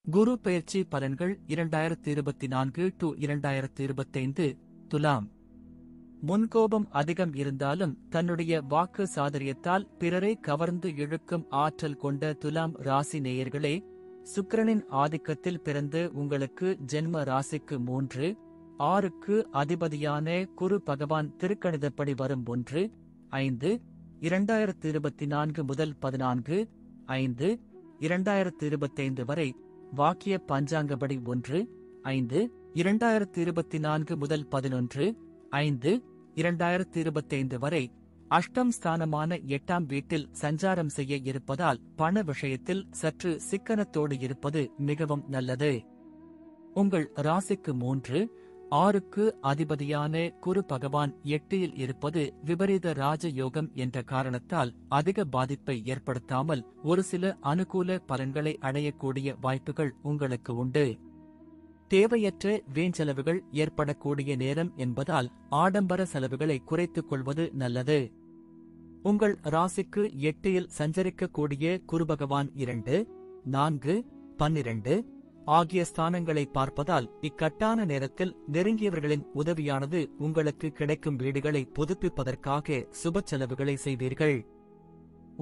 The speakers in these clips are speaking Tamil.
குரு பெயர்ச்சி பலன்கள் 2024 to 2025. துலாம். முன்கோபம் அதிகம் இருந்தாலும் தன்னுடைய வாக்கு சாதுரியத்தால் பிறரை கவர்ந்து இழுக்கும் ஆற்றல் கொண்ட துலாம் ராசி நேயர்களே, சுக்கிரனின் ஆதிக்கத்தில் பிறந்து உங்களுக்கு ஜென்ம ராசிக்கு 3, 6க்கு அதிபதியான குரு பகவான் திருக்கணிதப்படி வரும் 1, 5, 2024 முதல் 14, 5, 2025 வரை வாக்கிய பஞ்சாங்கப்படி 1, 5, 2024 முதல் 11, 5, 2025 வரை அஷ்டம் ஸ்தானமான 8ஆம் வீட்டில் சஞ்சாரம் செய்ய இருப்பதால் பண விஷயத்தில் சற்று சிக்கனத்தோடு இருப்பது மிகவும் நல்லது. உங்கள் ராசிக்கு 3, 6க்கு அதிபதியான குரு பகவான் 8இல் இருப்பது விபரீத ராஜயோகம் என்ற காரணத்தால் அதிக பாதிப்பை ஏற்படுத்தாமல் ஒரு சில அனுகூல பலன்களை அடையக்கூடிய வாய்ப்புகள் உங்களுக்கு உண்டு. தேவையற்ற வீண் செலவுகள் ஏற்படக்கூடிய நேரம் என்பதால் ஆடம்பர செலவுகளை குறைத்துக் கொள்வது நல்லது. உங்கள் ராசிக்கு 8இல் சஞ்சரிக்கக்கூடிய குரு பகவான் 2, 4, 12 ஆகிய ஸ்தானங்களை பார்ப்பதால் இக்கட்டான நேரத்தில் நெருங்கியவர்களின் உதவியானது உங்களுக்கு கிடைக்கும். வீடுகளை புதுப்பிப்பதற்காக சுப செலவுகளை செய்வீர்கள்.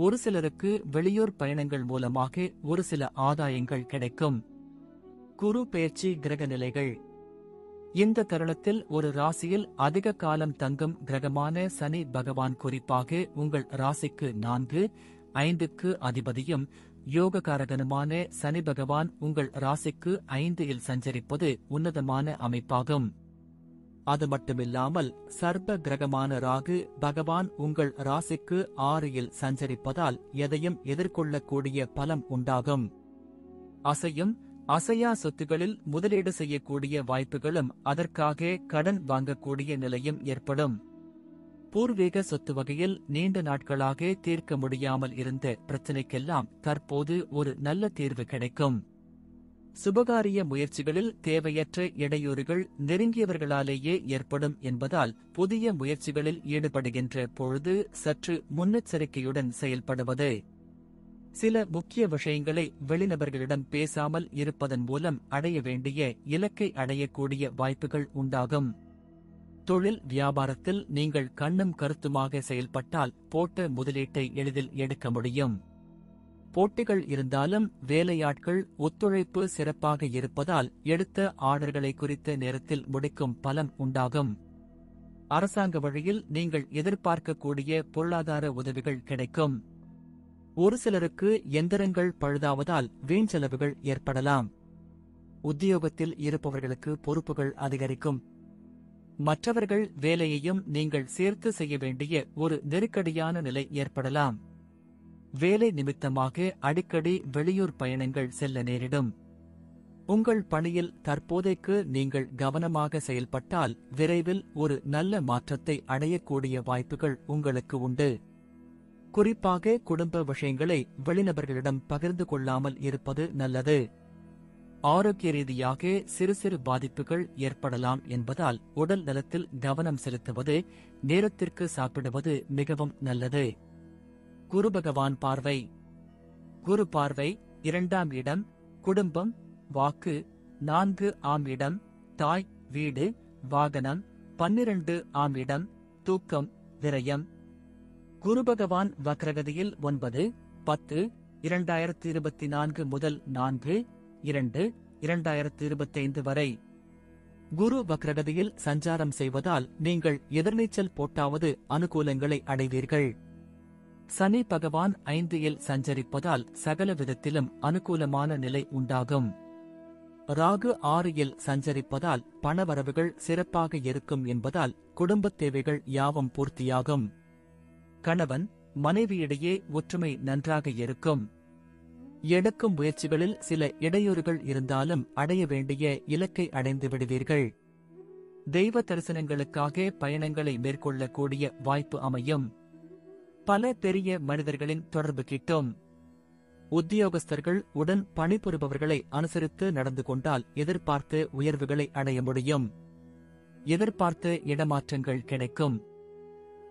ஒரு சிலருக்கு வெளியூர் பயணங்கள் மூலமாக ஒரு சில ஆதாயங்கள் கிடைக்கும். குரு பெயர்ச்சி கிரக நிலைகள். இந்த தருணத்தில் ஒரு ராசியில் அதிக காலம் தங்கும் கிரகமான சனி பகவான் குறிப்பாக உங்கள் ராசிக்கு 4, 5க்கு அதிபதியும் யோககாரகனுமான சனி பகவான் உங்கள் ராசிக்கு 5இல் சஞ்சரிப்பது உன்னதமான அமைப்பாகும். அது மட்டுமில்லாமல் சர்ப்ப கிரகமான ராகு பகவான் உங்கள் ராசிக்கு 6இல் சஞ்சரிப்பதால் எதையும் எதிர்கொள்ளக்கூடிய பலம் உண்டாகும். அசையும் அசையா சொத்துகளில் முதலீடு செய்யக்கூடிய வாய்ப்புகளும் அதற்காக கடன் வாங்கக்கூடிய நிலையும் ஏற்படும். பூர்வீக சொத்து வகையில் நீண்ட நாட்களாக தீர்க்க முடியாமல் இருந்த பிரச்சினைக்கெல்லாம் தற்போது ஒரு நல்ல தீர்வு கிடைக்கும். சுபகாரிய முயற்சிகளில் தேவையற்ற இடையூறுகள் நெருங்கியவர்களாலேயே ஏற்படும் என்பதால் புதிய முயற்சிகளில் ஈடுபடுகின்ற பொழுது சற்று முன்னெச்சரிக்கையுடன் செயல்படுவது. சில முக்கிய விஷயங்களை வெளிநபர்களிடம் பேசாமல் இருப்பதன் மூலம் அடைய வேண்டிய இலக்கை அடையக்கூடிய வாய்ப்புகள் உண்டாகும். தொழில் வியாபாரத்தில் நீங்கள் கண்ணும் கருத்துமாக செயல்பட்டால் போட்ட முதலீட்டை எளிதில் எடுக்க முடியும். போட்டிகள் இருந்தாலும் வேலையாட்கள் ஒத்துழைப்பு சிறப்பாக இருப்பதால் எடுத்த ஆர்டர்களை குறித்த நேரத்தில் முடிக்கும் பலன் உண்டாகும். அரசாங்க வழியில் நீங்கள் எதிர்பார்க்கக்கூடிய பொருளாதார உதவிகள் கிடைக்கும். ஒரு சிலருக்கு எந்திரங்கள் பழுதாவதால் வீண் செலவுகள் ஏற்படலாம். உத்தியோகத்தில் இருப்பவர்களுக்கு பொறுப்புகள் அதிகரிக்கும். மற்றவர்கள் வேலையையும் நீங்கள் சேர்த்து செய்ய வேண்டிய ஒரு நெருக்கடியான நிலை ஏற்படலாம். வேலை நிமித்தமாக அடிக்கடி வெளியூர் பயணங்கள் செல்ல நேரிடும். உங்கள் பணியில் தற்போதைக்கு நீங்கள் கவனமாக செயல்பட்டால் விரைவில் ஒரு நல்ல மாற்றத்தை அடையக்கூடிய வாய்ப்புகள் உங்களுக்கு உண்டு. குறிப்பாக குடும்ப விஷயங்களை வெளிநபர்களிடம் பகிர்ந்து கொள்ளாமல் இருப்பது நல்லது. ஆரோக்கிய ரீதியாக சிறு சிறு பாதிப்புகள் ஏற்படலாம் என்பதால் உடல் நலத்தில் கவனம் செலுத்துவது, நேரத்திற்கு சாப்பிடுவது மிகவும் நல்லது. குரு பகவான் பார்வை. குரு பார்வை 2ஆம் இடம் குடும்பம், வாக்கு, 4ஆம் இடம் தாய், வீடு, வாகனம், 12ஆம் இடம் தூக்கம், விரயம். குரு பகவான் வக்ரகதியில் 9, 10, 2024 முதல் 4, 2, 2025 வரை குரு வக்ரகதியில் சஞ்சாரம் செய்வதால் நீங்கள் எதிர்நீச்சல் போட்டாவது அனுகூலங்களை அடைவீர்கள். சனி பகவான் 5இல் சஞ்சரிப்பதால் சகல விதத்திலும் அனுகூலமான நிலை உண்டாகும். ராகு 6இல் சஞ்சரிப்பதால் பணவரவுகள் சிறப்பாக இருக்கும் என்பதால் குடும்பத் தேவைகள் யாவும் பூர்த்தியாகும். கணவன் மனைவியிடையே ஒற்றுமை நன்றாக இருக்கும். எடுக்கும் முயற்சிகளில் சில இடையூறுகள் இருந்தாலும் அடைய வேண்டிய இலக்கை அடைந்து விடுவீர்கள். தெய்வ தரிசனங்களுக்காக பயணங்களை மேற்கொள்ளக்கூடிய வாய்ப்பு அமையும். பல பெரிய மனிதர்களின் தொடர்பு கிட்டும். உத்தியோகஸ்தர்கள் உடன் பணிபுரிபவர்களை அனுசரித்து நடந்து கொண்டால் எதிர்பார்த்த உயர்வுகளை அடைய முடியும். எதிர்பார்த்த இடமாற்றங்கள் கிடைக்கும்.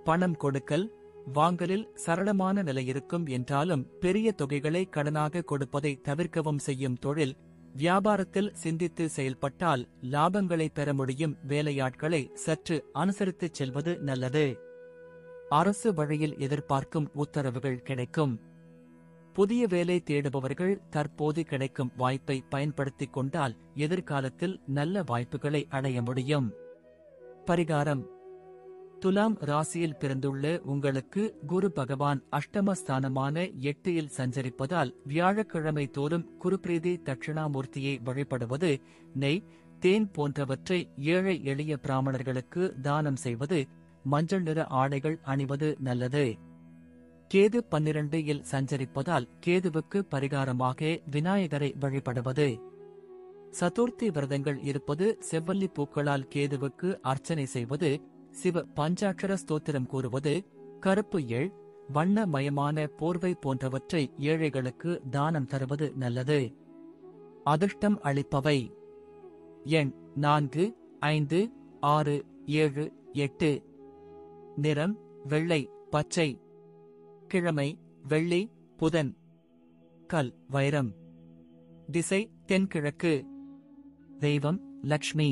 பணம் கொடுக்கல் வாங்கலில் சரளமான நிலை இருக்கும் என்றாலும் பெரிய தொகைகளை கடனாக கொடுப்பதை தவிர்க்கவும் செய்யும் தொழில் வியாபாரத்தில் சிந்தித்து செயல்பட்டால் லாபங்களை பெற முடியும். வேலையாட்களை சற்று அனுசரித்துச் செல்வது நல்லது. அரசு வழியில் எதிர்பார்க்கும் உத்தரவுகள் கிடைக்கும். புதிய வேலை தேடுபவர்கள் தற்போது கிடைக்கும் வாய்ப்பை பயன்படுத்திக் கொண்டால் எதிர்காலத்தில் நல்ல வாய்ப்புகளை அடைய முடியும். பரிகாரம்: துலாம் ராசியில் பிறந்துள்ள உங்களுக்கு குரு பகவான் அஷ்டமஸ்தானமான 8ல் சஞ்சரிப்பதால் வியாழக்கிழமை தோறும் குருபிரீதி தட்சிணாமூர்த்தியை வழிபடுவது, நெய், தேன் போன்றவற்றை ஏழை எளிய பிராமணர்களுக்கு தானம் செய்வது, மஞ்சள் நிற ஆடைகள் அணிவது நல்லது. கேது 12ல் சஞ்சரிப்பதால் கேதுவுக்கு பரிகாரமாக விநாயகரை வழிபடுவது, சதுர்த்தி விரதங்கள் இருப்பது, செவ்வல்லி பூக்களால் கேதுவுக்கு அர்ச்சனை செய்வது, சிவ பஞ்சாட்சர ஸ்தோத்திரம் கூறுவது, கருப்பு எள், வண்ணமயமான போர்வை போன்றவற்றை ஏழைகளுக்கு தானம் தருவது நல்லது. அதிர்ஷ்டம் அளிப்பவை: எண் 4, 5, 6, 7, 8. நிறம் வெள்ளை, பச்சை. கிழமை வெள்ளி, புதன். கல் வைரம். திசை தென்கிழக்கு. தெய்வம் லக்ஷ்மி.